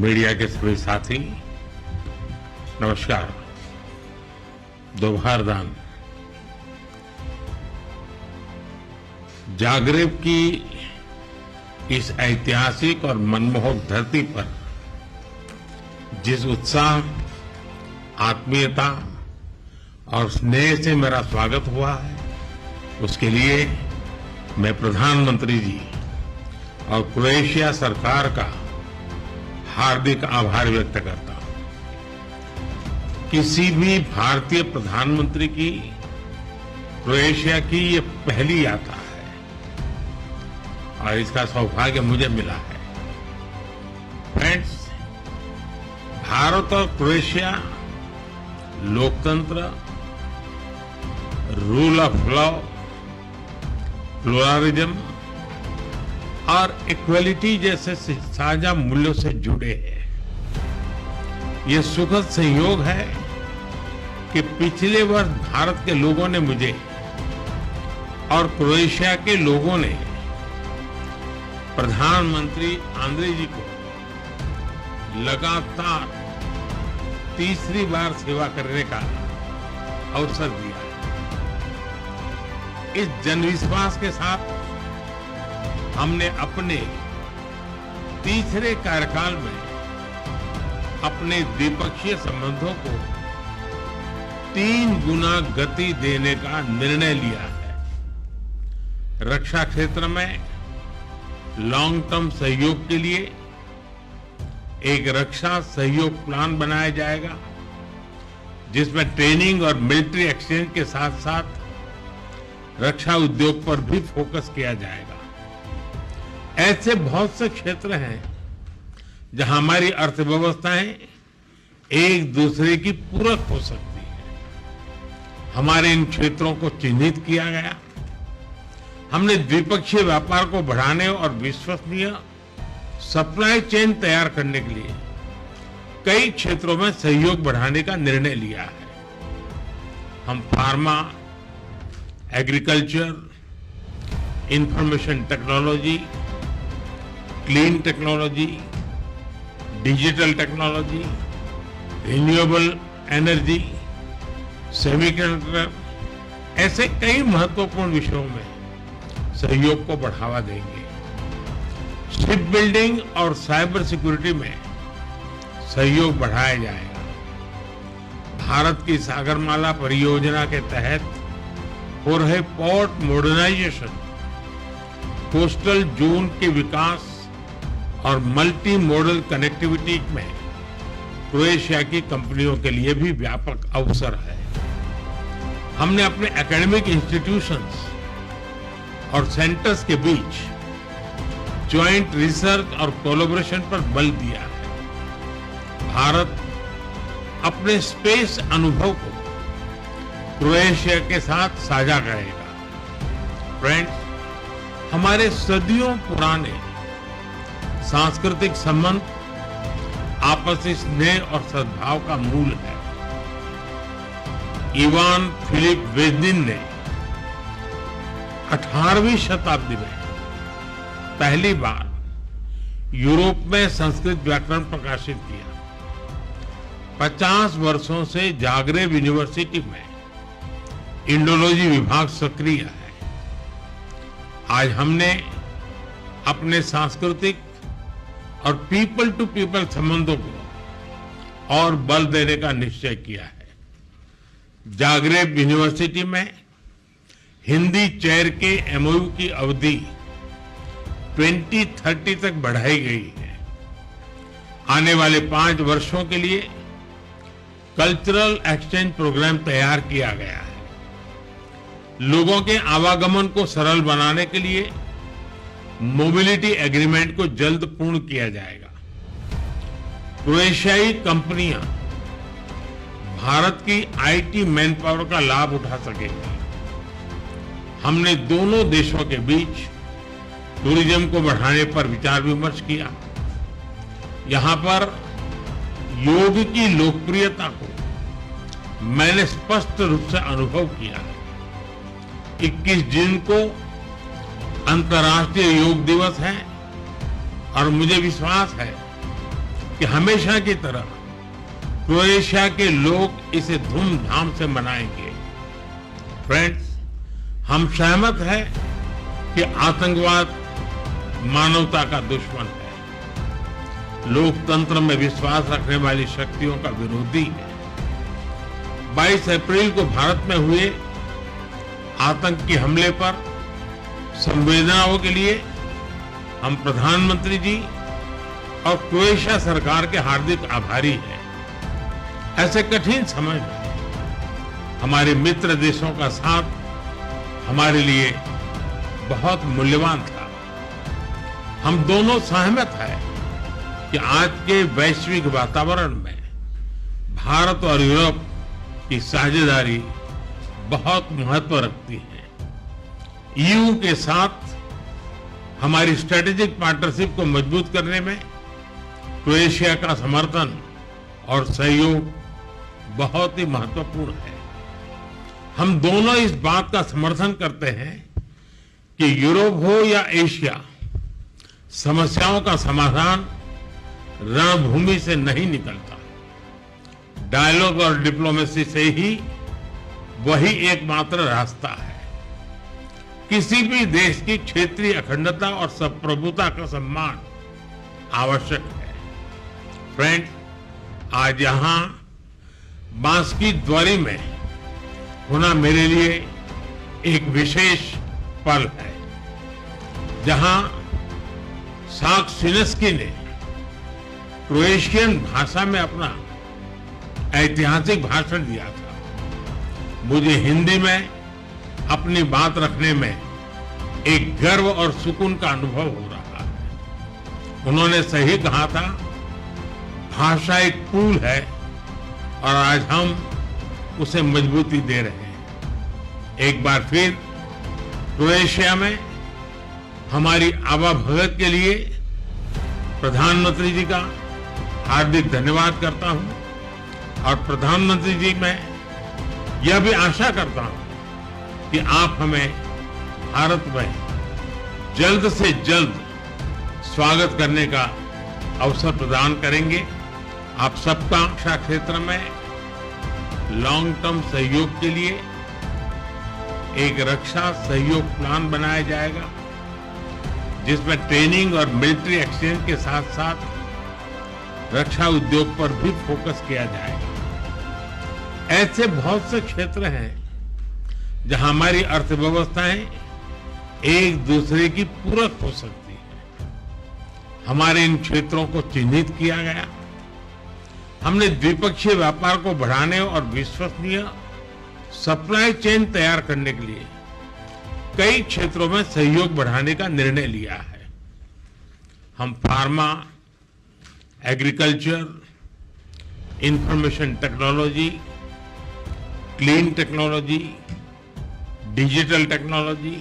Media के सभी साथी नमस्कार। दोपहर दान जागरेब की इस ऐतिहासिक और मनमोहक धरती पर जिस उत्साह, आत्मीयता और स्नेह से मेरा स्वागत हुआ है, उसके लिए मैं प्रधानमंत्री जी और क्रोएशिया सरकार का हार्दिक आभार व्यक्त करता हूं। किसी भी भारतीय प्रधानमंत्री की क्रोएशिया की ये पहली यात्रा है और इसका सौभाग्य मुझे मिला है। फ्रेंड्स, भारत और क्रोएशिया लोकतंत्र, रूल ऑफ लॉ, प्लुरलिज्म और इक्वलिटी जैसे साझा मूल्यों से जुड़े हैं। ये सुखद संयोग है कि पिछले वर्ष भारत के लोगों ने मुझे और क्रोएशिया के लोगों ने प्रधानमंत्री आंद्रे जी को लगातार तीसरी बार सेवा करने का अवसर दिया है। इस जनविश्वास के साथ हमने अपने तीसरे कार्यकाल में अपने द्विपक्षीय संबंधों को 3 गुना गति देने का निर्णय लिया है। रक्षा क्षेत्र में लॉन्ग टर्म सहयोग के लिए एक रक्षा सहयोग प्लान बनाया जाएगा, जिसमें ट्रेनिंग और मिलिट्री एक्सचेंज के साथ साथ रक्षा उद्योग पर भी फोकस किया जाएगा। ऐसे बहुत से क्षेत्र हैं जहां हमारी अर्थव्यवस्थाएं एक दूसरे की पूरक हो सकती है। हमारे इन क्षेत्रों को चिन्हित किया गया। हमने द्विपक्षीय व्यापार को बढ़ाने और विश्वसनीय सप्लाई चेन तैयार करने के लिए कई क्षेत्रों में सहयोग बढ़ाने का निर्णय लिया है। हम pharma, agriculture, information technology, clean technology, digital technology, renewable energy, semiconductor, ऐसे कई महत्वपूर्ण विषयों में सहयोग को बढ़ावा देंगे। शिप बिल्डिंग और साइबर सिक्योरिटी में सहयोग बढ़ाया जाएगा। भारत की सागरमाला परियोजना के तहत हो रहे पोर्ट मॉडर्नाइजेशन, कोस्टल जोन के विकास और मल्टी मॉडल कनेक्टिविटी में क्रोएशिया की कंपनियों के लिए भी व्यापक अवसर है। हमने अपने एकेडमिक इंस्टीट्यूशंस और सेंटर्स के बीच ज्वाइंट रिसर्च और कोलैबोरेशन पर बल दिया है। भारत अपने स्पेस अनुभव को क्रोएशिया के साथ साझा करेगा। फ्रेंड्स, हमारे सदियों पुराने सांस्कृतिक संबंध आपसी स्नेह और सद्भाव का मूल है। इवान फिलिप वेजनिन ने 18वीं शताब्दी में पहली बार यूरोप में संस्कृत व्याकरण प्रकाशित किया। 50 वर्षों से जागरेब यूनिवर्सिटी में इंडोलॉजी विभाग सक्रिय है। आज हमने अपने सांस्कृतिक और पीपल टू पीपल संबंधों को और बल देने का निश्चय किया है। जागरेब यूनिवर्सिटी में हिंदी चेयर के एमओयू की अवधि 2030 तक बढ़ाई गई है। आने वाले 5 वर्षों के लिए कल्चरल एक्सचेंज प्रोग्राम तैयार किया गया है। लोगों के आवागमन को सरल बनाने के लिए मोबिलिटी एग्रीमेंट को जल्द पूर्ण किया जाएगा। क्रोएशियाई कंपनियां भारत की आईटी मैन पावर का लाभ उठा सकेंगी। हमने दोनों देशों के बीच टूरिज्म को बढ़ाने पर विचार विमर्श किया। यहां पर योग की लोकप्रियता को मैंने स्पष्ट रूप से अनुभव किया। 21 जून को अंतर्राष्ट्रीय योग दिवस है और मुझे विश्वास है कि हमेशा की तरह क्रोएशिया के लोग इसे धूमधाम से मनाएंगे। फ्रेंड्स, हम सहमत हैं कि आतंकवाद मानवता का दुश्मन है, लोकतंत्र में विश्वास रखने वाली शक्तियों का विरोधी है। 22 अप्रैल को भारत में हुए आतंकी हमले पर संवेदनाओं के लिए हम प्रधानमंत्री जी और क्रोएशिया सरकार के हार्दिक आभारी हैं। ऐसे कठिन समय में हमारे मित्र देशों का साथ हमारे लिए बहुत मूल्यवान था। हम दोनों सहमत हैं कि आज के वैश्विक वातावरण में भारत और यूरोप की साझेदारी बहुत महत्व रखती है। ईयू के साथ हमारी स्ट्रेटेजिक पार्टनरशिप को मजबूत करने में क्रोएशिया का समर्थन और सहयोग बहुत ही महत्वपूर्ण है। हम दोनों इस बात का समर्थन करते हैं कि यूरोप हो या एशिया, समस्याओं का समाधान रणभूमि से नहीं निकलता। डायलॉग और डिप्लोमेसी से ही वही एकमात्र रास्ता है। किसी भी देश की क्षेत्रीय अखंडता और संप्रभुता का सम्मान आवश्यक है। फ्रेंड, आज यहां बांसकी द्वारी में होना मेरे लिए एक विशेष पल है, जहां साक्सिनेस्की ने क्रोएशियन भाषा में अपना ऐतिहासिक भाषण दिया था। मुझे हिंदी में अपनी बात रखने में एक गर्व और सुकून का अनुभव हो रहा है। उन्होंने सही कहा था, भाषा एक पुल है और आज हम उसे मजबूती दे रहे हैं। एक बार फिर क्रोएशिया में हमारी आवाभगत के लिए प्रधानमंत्री जी का हार्दिक धन्यवाद करता हूं और प्रधानमंत्री जी मैं यह भी आशा करता हूं कि आप हमें भारत में जल्द से जल्द स्वागत करने का अवसर प्रदान करेंगे। आप सबका रक्षा क्षेत्र में लॉन्ग टर्म सहयोग के लिए एक रक्षा सहयोग प्लान बनाया जाएगा, जिसमें ट्रेनिंग और मिलिट्री एक्सचेंज के साथ साथ रक्षा उद्योग पर भी फोकस किया जाएगा। ऐसे बहुत से क्षेत्र हैं जहां हमारी अर्थव्यवस्थाएं एक दूसरे की पूरक हो सकती है। हमारे इन क्षेत्रों को चिन्हित किया गया। हमने द्विपक्षीय व्यापार को बढ़ाने और विश्वसनीय सप्लाई चेन तैयार करने के लिए कई क्षेत्रों में सहयोग बढ़ाने का निर्णय लिया है। हम pharma, agriculture, information technology, clean technology, digital technology,